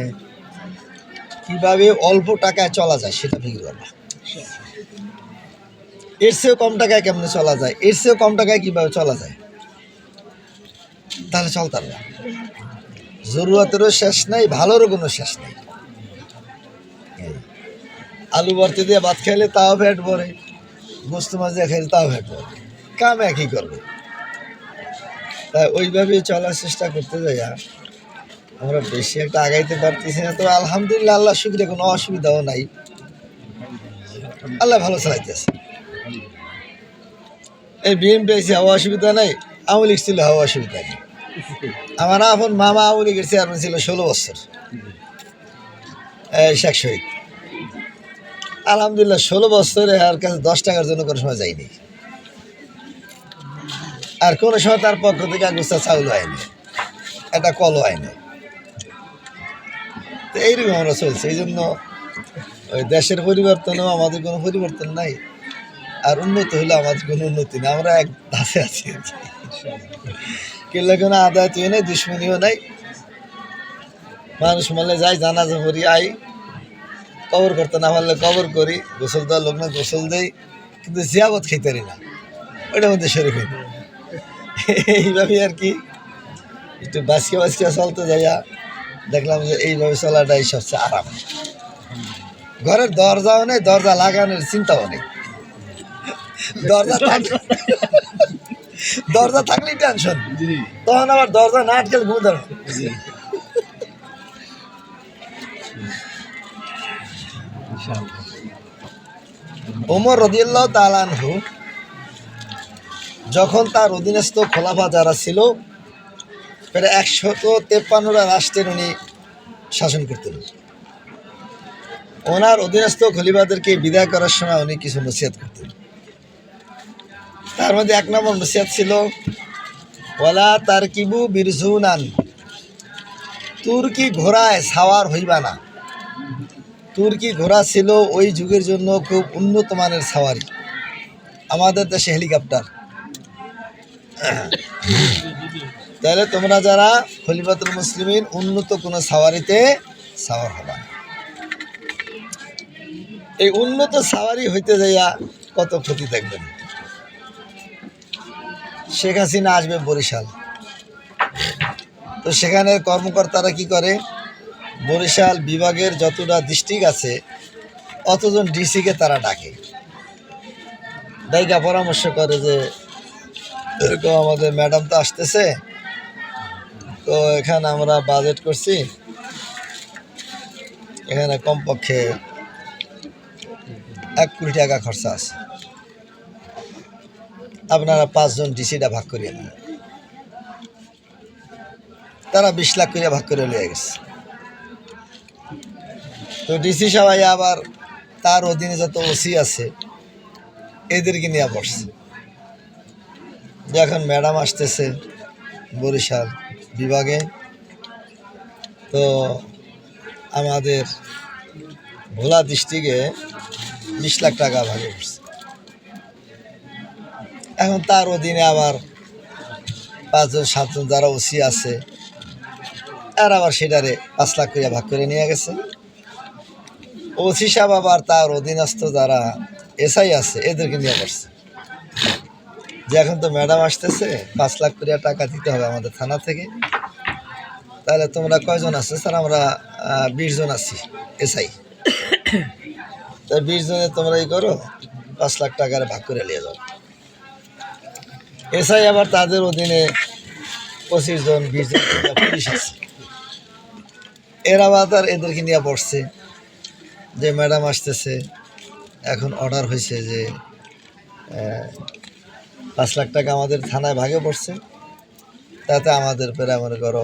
কিভাবে অল্প টাকায় চলা যায় সেটা বিক্রি করবা। এর চেয়েও কম টাকায় কেমনে চলা যায়, এর চেয়েও কম টাকায় কিভাবে চলা যায়, তাহলে চলতাম না। জরুরতেরও শেষ নাই, ভালোরও কোনো শেষ নেই। আলু ভর্তি দিয়ে ভাত খাইলে তাও ফ্যাট ভরে, গোস্ত মাছ দিয়ে খাইলে তাও ফ্যাট ভরে, কাম একই করবে। তাই ওইভাবেই চলার চেষ্টা করতে যাই আমরা বেশি একটা আগাইতে পারতেছি না। তবে আলহামদুলিল্লাহ, আল্লাহ শুকরিয়া, কোনো অসুবিধাও নাই, আল্লাহ ভালো চালাইতেছে। এই বিএনপি আইসি হওয়া অসুবিধা নাই, আওয়ামী লীগ ছিল হওয়া অসুবিধা নেই। আমার এখন মামা আওয়ামী লীগের চেয়ারম্যান ছিল 16 বছর, শেখ শহীদ। আলহামদুলিল্লাহ 16 বছরে আর কাছে 10 টাকার জন্য কোনো সময় যায়নি, আর কোনো সময় তার পক্ষ থেকে আগুস্তা চাউল হয়নি, একটা কলও হয়নি। তো এইরকম আমরা চলছে। এই জন্য ওই দেশের পরিবর্তনেও আমাদের কোনো পরিবর্তন নাই, আর উন্নত হলে আমাদের কোনো উন্নতি নেই। আমরা এক ধাপে আছি, কেলে কোনো আদায় তুই নেই, দুশ্মনীও নাই। মানুষ মারলে যাই, জানাজা করি আই, কবর করতে না পারলে কবর করি, গোসল দেওয়ার লোক না গোসল দেই, কিন্তু জিয়াবত খেতে পারি না, ওইটার মধ্যে শরীর হই না। এইভাবে আর কি একটু বাঁচিয়ে চলতে যাইয়া দেখলাম যে এইভাবে চলাটাই সবচেয়ে আরাম। ঘরের দরজাও নেই, দরজা লাগানোর চিন্তাও নেই। দরজা থাকলেই টেনশন, তখন আবার দরজা না আটকেলে ঘুম ধরে। ওমর রাদিয়াল্লাহু তাআলা আনহু যখন তার অধীনস্থ খোলাফা যারা ছিল, প্রায় 153টা রাষ্ট্রের উনি শাসন করতেন। ওনার অধীনস্থ খলিফাদেরকে বিদায় করার সময় উনি কিছু নসিহত করতেন। তার মধ্যে 1 নম্বর নসিহত ছিল, ওয়ালা তারকিবু বিরজুনান, তুর্কি ঘোড়ায় সাওয়ার হইবা না। তুর্কি ঘোড়া ছিল ওই যুগের জন্য খুব উন্নত মানের সাওয়ারি, আমাদের দেশে হেলিকপ্টার। তাহলে তোমরা যারা খলিফাতুল মুসলিমিন, উন্নত কোনো সাওয়ারিতে সাওয়ার হবা না। এই উন্নত সাওয়ারি হইতে যাইয়া কত ক্ষতি দেখবেন। শেখ হাসিনা আসবে বরিশাল, তো সেখানের কর্মকর্তারা কি করে, বরিশাল বিভাগের যতটা ডিস্ট্রিক্ট আছে অতজন ডিসিকে তারা ডাকে, ডাইকা পরামর্শ করে যে এরকম আমাদের ম্যাডাম তো আসতেছে, তো এখানে আমরা বাজেট করছি, এখানে কমপক্ষে 1 কোটি টাকা খরচা আছে, আপনারা 5 জন ডিসিটা ভাগ করিয়ে নেন। তারা 20 লাখ করে ভাগ করে লিয়ে গেছে। তো ডিসি সবাই আবার তার অধীনে যত ওসি আছে এদেরকে নিয়ে বসছে, যে এখন ম্যাডাম আসতেছে বরিশাল বিভাগে, তো আমাদের ভোলা ডিস্ট্রিক্টে 20 লাখ টাকা ভাগে পড়ছে। এখন তার অধীনে আবার 5 জন 7 জন যারা ওসি আছে, আর আবার সেটারে 5 লাখ করে ভাগ করে নিয়ে গেছে। ওসি সাহেব আবার তার অধীনস্থ যারা এসআই আছে এদেরকে নিয়ে বসছে, যে এখন তো ম্যাডাম আসতেছে, 5 লাখ করে টাকা দিতে হবে আমাদের থানা থেকে, তাহলে তোমরা কয়জন আছে? স্যার আমরা 20 জন আছি এসআই, তাই 20 জনে তোমরা ই করো, 5 লাখ টাকার ভাগ করে নিয়ে যাও। এসআই আবার তাদের অধীনে 25 জন 20 জন পুলিশ আছে। এরা আবার এদেরকে নিয়ে পড়ছে যে ম্যাডাম আসতেছে, এখন অর্ডার হয়েছে যে 5 লাখ টাকা আমাদের থানায় ভাগে পড়ছে, তাতে আমাদের প্রায় মনে করো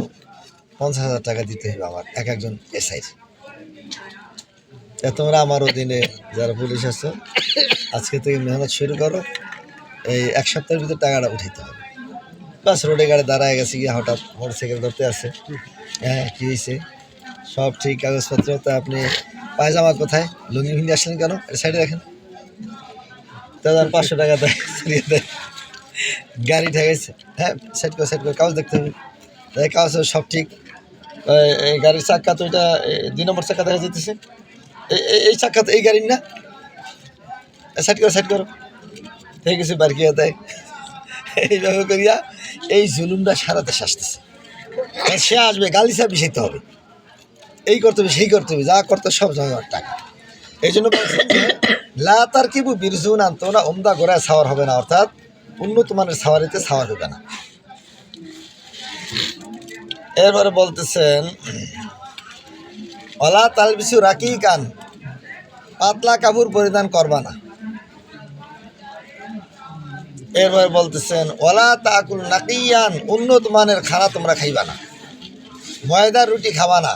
50,000 টাকা দিতে হবে আমার এক একজন এসআইর। তোমরা আমার অধীনে যারা পুলিশ আছো আজকে থেকে মেহনত শুরু করো, এই 1 সপ্তাহের ভিতর টাকাটা উঠাইতে হবে। বাস রোডে গাড়ি দাঁড়ায় গেছে গিয়ে হঠাৎ মোটরসাইকেল ধরতে আসে, হ্যাঁ কী হয়েছে, সব ঠিক কাগজপত্র, তা আপনি পায়জামা কোথায়, লুঙ্গি ভিঙ্গি আসলেন কেন, সাইডে রাখেন, তাদের 500 টাকা দেয়, ফিরিয়ে দেয়। গাড়ি ঠেকাইছে, হ্যাঁ সাইড করে কাগজ দেখতে হবে, কাগজ সব ঠিক। এই গাড়ির চাক্কা তো এটা 2 নম্বর চাক্কা দেখা যেতেছে, এই চাক্কা তো এই গাড়ির না, সাইড করো, ঠিক আছে বারকিয়া দেয়। এইভাবে করিয়া এই জুলুমটা সারা দেশ আসতেছে। সে আসবে গালিচা বিষাইতে হবে, এই করতে হবে সেই করতে হবে, যা করতে সব জমার টাকা। এই জন্য বলছেন যে লা তারকিবু বিরজুন আনতো না, ওমদা গোড়ায় সাওয়ার হবে না, অর্থাৎ উন্নত মানের সাওয়ারিতে সাওয়ার হবে না। এরপরে বলতেছেন অলা তালবিসু রাকি কান, পাতলা কাপড় পরিধান করবা না। এরপরে বলতেছেন ওলা তাকুল নাকিয়ান, উন্নত মানের খানা তোমরা খাইবা না, ময়দার রুটি খাবা না,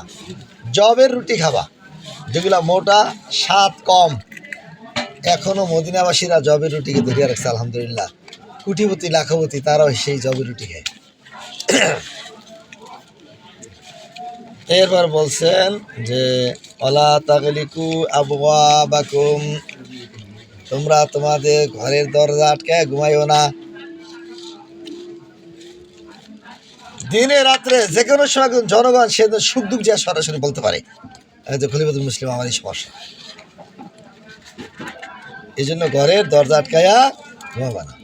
জবের রুটি খাবা, যেগুলা মোটা স্বাদ কম। এখনও মদিনাবাসীরা জবের রুটিকে ধরিয়া রাখছে আলহামদুলিল্লাহ, কুটিপতি লাখপতি তারাও সেই জবের রুটি খায়। এরপর বলছেন যে অলা তাগলিকু আবওয়াবাকুম, তোমরা তোমাদের ঘরের দরজা আটকায় ঘুমাইও না। দিনে রাত্রে যে কোনো সময় জনগণ সে সুখ দুঃখ যা সরাসরি বলতে পারে যে খলিফাতুল মুসলিম আমারই সমস্যা, এই জন্য ঘরের দরজা আটকায়া ঘুমাবা না।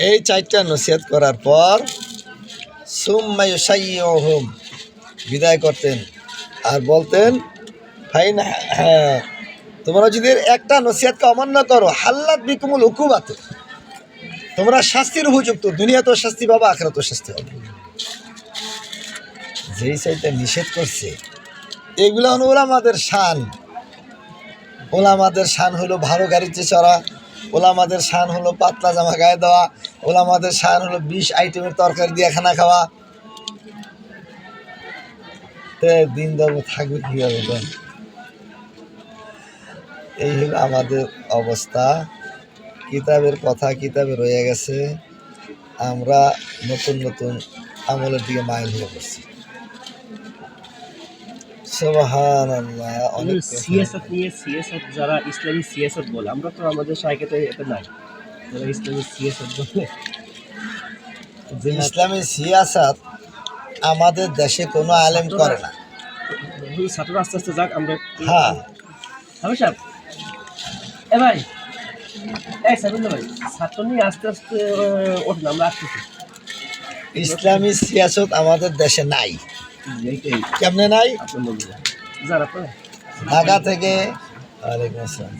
এই 4টা নসিহত করার পর সুম্মা ইউসাইয়ুহুম, বিদায় করতেন আর বলতেন ফাইন, হ্যাঁ তোমরা যদি একটা নসিহতকে অমান্য করো হাল্লাত বিকুমুল উকুবাত, তোমরা শাস্তির উপযুক্ত, দুনিয়াতেও শাস্তি পাবা আখিরাতেও শাস্তি হবে। যেই সাইডটা নিষেধ করছে এগুলো হলো ওলামাদের শান। ওলামাদের শান হলো ভালো গাড়িতে চড়া, ওলামাদের শান হলো পাতলা জামা গায়ে দেওয়া, ওলামাদের শান হলো 20 আইটেমের তরকারি দিয়ে খানা খাওয়া। দিন ধর্ম থাকবে কীভাবে? এই হলো আমাদের অবস্থা। কিতাবের কথা কিতাবে রয়ে গেছে, আমরা নতুন নতুন আমলের দিকে মাইল হয়ে পড়ছি। সুবহানাল্লাহ। অনেক সিয়াসত নিয়ে, সিয়াসত যারা ইসলামী সিয়াসত বলে, আমরা তো আমাদের শায়খে এটা নাই, যারা ইসলামী সিয়াসত বলে। ইসলামী সিয়াসত আমাদের দেশে কোনো আলেম করে না। ছাত্র আস্তে আস্তে যাক, আমরা হ্যাঁ সাহেব এ ভাই এই সাবিন ভাই, ছাত্র নিয়ে আস্তে আস্তে ওঠেন, আমরা আসতেছি। ইসলামী সিয়াসত আমাদের দেশে নাই। এইটাই কেমনে নাই? আপনার বলবেন যারা তো ঢাকা থেকে ওয়ালাইকুম আসসালাম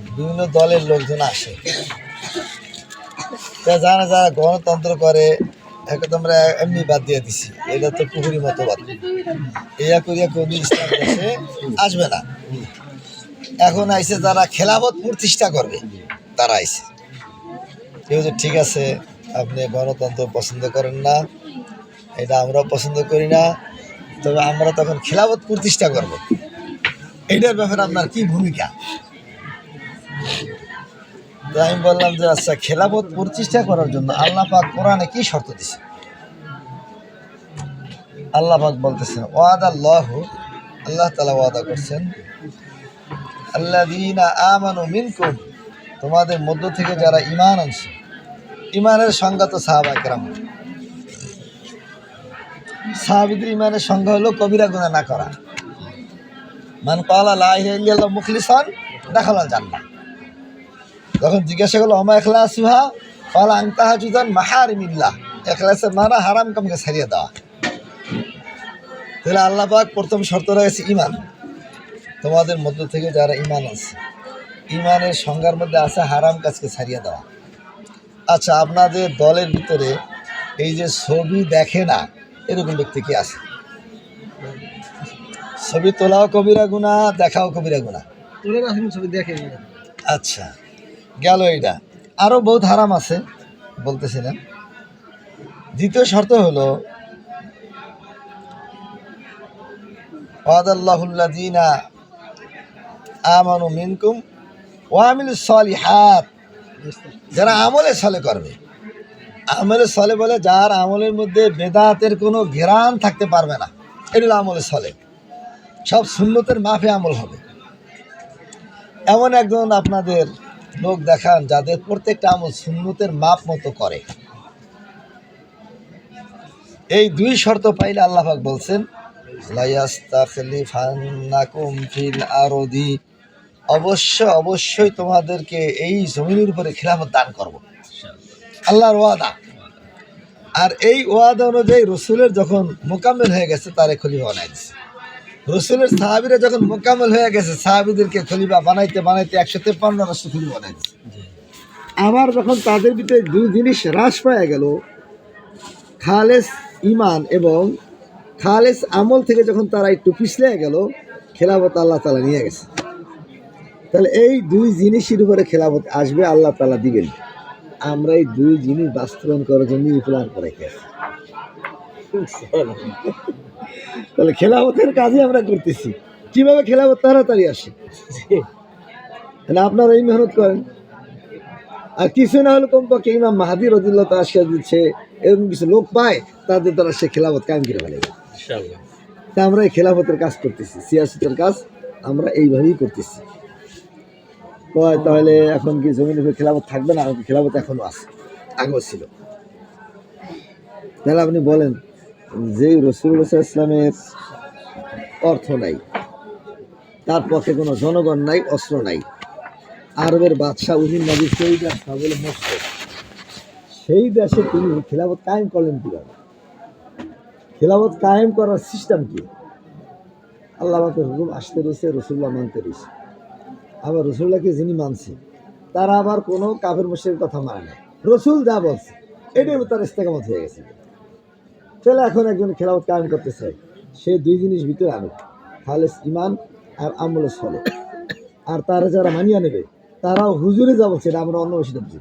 বিভিন্ন দলের লোকজন আসে, তা জানা যারা গণতন্ত্র করে এখন তোমরা এমনি বাদ দিয়ে দিছি, এটা তো পুকুরি মতো বাদ, ইয়া করিয়া কোনো ইসলাম দেশে আসবে না। এখন আইসে যারা খেলাফত প্রতিষ্ঠা করবে তারা আইসে, কেউ যে ঠিক আছে আপনি গণতন্ত্র পছন্দ করেন না, এটা আমরাও পছন্দ করি না, তবে আমরা তখন খেলাফত প্রতিষ্ঠা করব, এইটার ব্যাপারে আপনার কি ভূমিকা? তো আমি বললাম যে আচ্ছা, খেলাফত প্রতিষ্ঠা করার জন্য আল্লাহ পাক কোরআনে কি শর্ত দিছে? আল্লাহ পাক বলতেছেন ওয়াদাল্লাহু, আল্লাহ তাআলা ওয়াদা করছেন আল্লাযীনা আমানু মিনকুম, তোমাদের মধ্য থেকে যারা ঈমান আনছে। ঈমানের সংজ্ঞা তো সাহাবায়ে কেরাম, সাহাবীদের ঈমানের সংজ্ঞা হলো কবিরা গুনাহ না করা। মান ক্বালা লা ইলাহা ইল্লাল্লাহ মুখলিসান দাখালাল জান্নাহ। যখন জিজ্ঞাসা করলো আমা ইখলাসুহা ক্বালা আন তাহাজুদান মাহারিমিল্লাহ, ইখলাসের মানে হারাম কামকে ছাড়িয়ে দেওয়া। তাহলে আল্লাহ পাক প্রথম শর্ত রয়েছে ঈমান, তোমাদের মধ্য থেকে যারা ঈমান আছে, ঈমানের সংজ্ঞার মধ্যে আছে হারাম কাজকে ছাড়িয়ে দেওয়া। আচ্ছা, আপনাদের দলের ভিতরে এই যে ছবি দেখে না এরকম ব্যক্তি কি আছে? ছবি তোলাও কবিরা গুনাহ, দেখাও কবিরা গুনাহ। ছবি দেখে আচ্ছা, গেল এইটা। আরও বহুত হারাম আছে বলতেছিলেন। দ্বিতীয় শর্ত হলো ওয়াদাল্লাহুল্লাযীনা আমানু মিনকুম ওয়া আমিলুস সালিহাত, যারা আমলে সালে করবে। আমলে সলে বলে যার আমলের মধ্যে বেদাতের কোনো ঘেরান থাকতে পারবে না, এটা হলো আমলে সলে, সব সুন্নতের মাফে আমল হবে। এমন একজন আপনাদের লোক দেখান যাদের প্রত্যেকটা আমল সুন্নতের মাপ মতো করে। এই দুই শর্ত পাইলে আল্লাহ পাক বলছেন লায়াস্তাখলিফান্নাকুম ফিল আরদি, অবশ্যই তোমাদেরকে এই জমিনের উপরে খিলাফত দান করব, আল্লাহর ওয়াদা। আর এই ওয়াদা অনুযায়ী রসুলের যখন মোকাম্মেল হয়ে গেছে তারে খলিফা বানাই দিচ্ছে। রসুলের সাহাবিরা যখন মোকাম্মেল হয়ে গেছে সাহাবিদেরকে খলিফা বানাইতে 153 রাষ্ট্র খলিফা বানাই দিচ্ছে। আবার যখন তাদের ভিতরে দুই জিনিস হ্রাস পাওয়া গেল, খালেস ইমান এবং খালেস আমল থেকে যখন তারা একটু পিছলে গেল, খেলাফত আল্লাহ তাআলা নিয়ে গেছে। তাহলে এই দুই জিনিসের উপরে খেলাফত আসবে, আল্লাহ তাআলা দিবেন। আমরা এই দুই জিনিস বাস্তবায়ন করার জন্য প্ল্যান করে গেছি। তাহলে খেলাফতের কাজই আমরা করতেছি। কিভাবে খেলাফত তাড়াতাড়ি আসে, আপনারা এই মেহনত করেন। আর কিছু না হলে কমপক্ষে ইমাম মাহাদি রাদিয়াল্লাহু তাআলা আশীর্বাদ দিচ্ছে, এরকম কিছু লোক পায় তাদের দ্বারা সে খেলাফত কায়েম করে ফেলে। তা আমরা এই খেলাফতের কাজ করতেছি, সিয়াসতের কাজ আমরা এইভাবেই করতেছি। তাহলে এখন কি জমিনের উপরে খেলাফত থাকবে না? খেলাফত এখনো আছে, আগেও ছিল। তাহলে আপনি বলেন যে রাসূলুল্লাহ সাল্লাল্লাহু আলাইহি ওয়াসাল্লামের অর্থ নাই, তার পক্ষে কোনো জনগণ নাই, অস্ত্র নাই, আরবের বাদশাহ উহিন নবী সেই দেশ বলে মস্কো, সেই দেশে তিনি খেলাফত কায়েম করলেন কীভাবে? খেলাফত কায়েম করার সিস্টেম কি? আল্লাহ পাকের হুকুম আসতে রয়েছে, রাসূলুল্লাহ মানতে রয়েছে। আবার রসুল্লাহকে যিনি মানছে তারা আবার কোনো কাফের মুশরিকের কথা মানে না, রসুল যা বলছে এটাই তার ইস্তেকামত হয়ে গেছে। তাহলে এখন একজন খেলাফত কায়েম করতে চায়, সে দুই জিনিস ভিতরে আনুক, খালেস ইমান আর আমলে সলে। আর তারা যারা মানিয়ে নেবে তারাও হুজুরে যা বলছে এটা আমরা অন্য বসে বুঝি।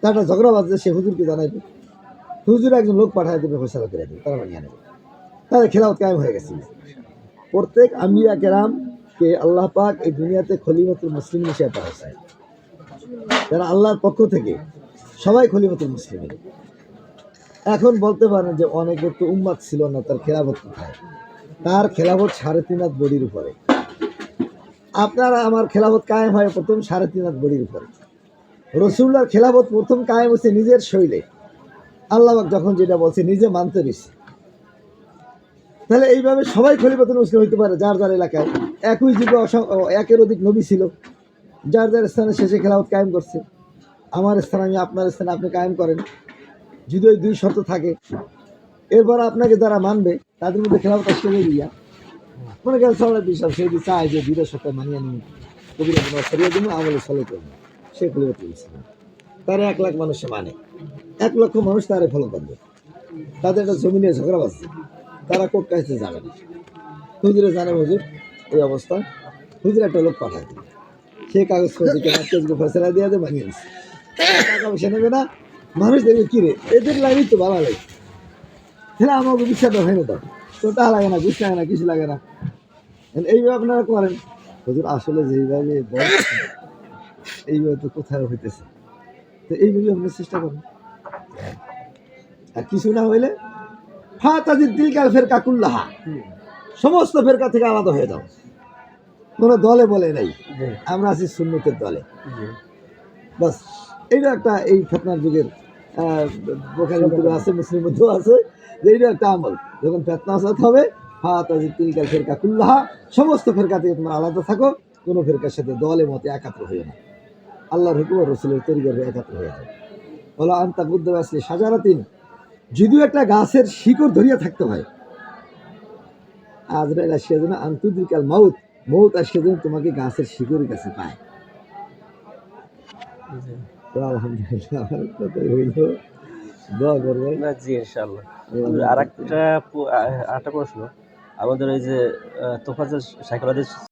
তারা ঝগড়া বাজছে, সে হুজুরকে জানাইবে, হুজুর একজন লোক পাঠায় দেবে, ফয়সালা করে দেবে, তারা মানিয়ে নেবে। তাহলে খেলাফত কায়েম হয়ে গেছে। প্রত্যেক আম্বিয়া কেরাম কে আল্লাহ পাক এই দুনিয়াতে খলিফাতুল মুসলিম হিসেবে পাঠায়। তারা আল্লাহর পক্ষ থেকে সবাই খলিফাতুল মুসলিম। এখন বলতে পারেন যে অনেকের তো উম্মাত ছিল না, তার খেলাফত কোথায়? তার খেলাফত 3.5 হাত বডির উপরে। আপনারা আমার খেলাফত কায়েম হয় প্রথম 3.5 হাত বডির উপরে। রসুল্লাহর খেলাফত প্রথম কায়েম হচ্ছে নিজের শৈলে, আল্লাহ পাক যখন যেটা বলছে নিজে মানতে রয়েছে। তাহলে এইভাবে সবাই খলিফাতুল মুসলিম হইতে পারে, যার যার এলাকায় একই যুগে একের অধিক নবী ছিল, যার যার স্থানে শেষে খেলাফত কায়েম করছে। আমার স্থানে আমি, আপনার স্থানে আপনি কায়েম করেন, যদি ওই দুই শর্ত থাকে। এরপর আপনাকে যারা মানবে তাদের মধ্যে খেলাফত আসলে দিয়া মনে করেন সবাই বিশ্বাস, সে যদি চায় যে দুইটা শর্ত মানিয়ে নিন, কবিরা গুনাহ সরিয়ে দিন, আমলে সলে করবেন, সে খলিফাতুল মুসলিম। তারা 1 লাখ মানুষে মানে, 1 লক্ষ মানুষ তারে ফলো করবে। তাদের একটা জমি নিয়ে ঝগড়া বাজছে, তারা কোর্ট কাছে যাবে না, হুজুরে জানে হুজুর এই অবস্থা, হুজুর একটা লোক পাঠায় দেবে, সে কাগজ করে ফয়সালা দিয়ে দেবে, বানিয়ে দিচ্ছে, টাকা পয়সা নেবে না। মানুষ দেখবে কিরে এদের লাইনই তো ভালো লাগে, তাহলে আমাকে বিশ্বাস হয় না, তো তা লাগে না, ঘুষ লাগে না, কিছু লাগে না। এইভাবে আপনারা করেন, হুজুর আসলে যেইভাবে বলছেন এইভাবে তো কোথায় হইতেছে, তো এইভাবে আপনি চেষ্টা করেন। আর কিছু না হইলে ফেরকাকুল্লাহা, সমস্ত ফেরকা থেকে আলাদা হয়ে যাও। কোনো দলে বলে নাই, আমরা আছি সুন্নতের দলে, বাস। এইটা একটা এই ফেতনার যুগের বোখারির ভিতরে আছে, মুসলিমের মধ্যেও আছে, যে এইটা একটা আমল। যখন ফেতনা আসাদ হবে, তিলকাল ফেরকাকুল্লাহা, সমস্ত ফেরকা থেকে তোমরা আলাদা থাকো, কোনো ফেরকার সাথে দলে মতে একাত্র হয়ে না, আল্লাহর হুকুম আর রাসূলের তরিকার একাত্র হয়ে যায়। বলো আনতা বুদ্ধ আসলে সাজারাতিন, যদিও একটা গাছের শিকড় ধরিয়া থাকতে হয়, আজরাইল আসিয়া যেন আন্তুদ্রিকাল মাউত, মৌত আসিয়া যেন তোমাকে গাছের শিকড়ের কাছে পায়। তো আলহামদুলিল্লাহ আমার কথাই হইল, দোয়া করবেন। না জি ইনশাআল্লাহ। আমাদের আর একটা প্রশ্ন, আমাদের ওই যে তোফাজ্জল সাইকোলজিস্ট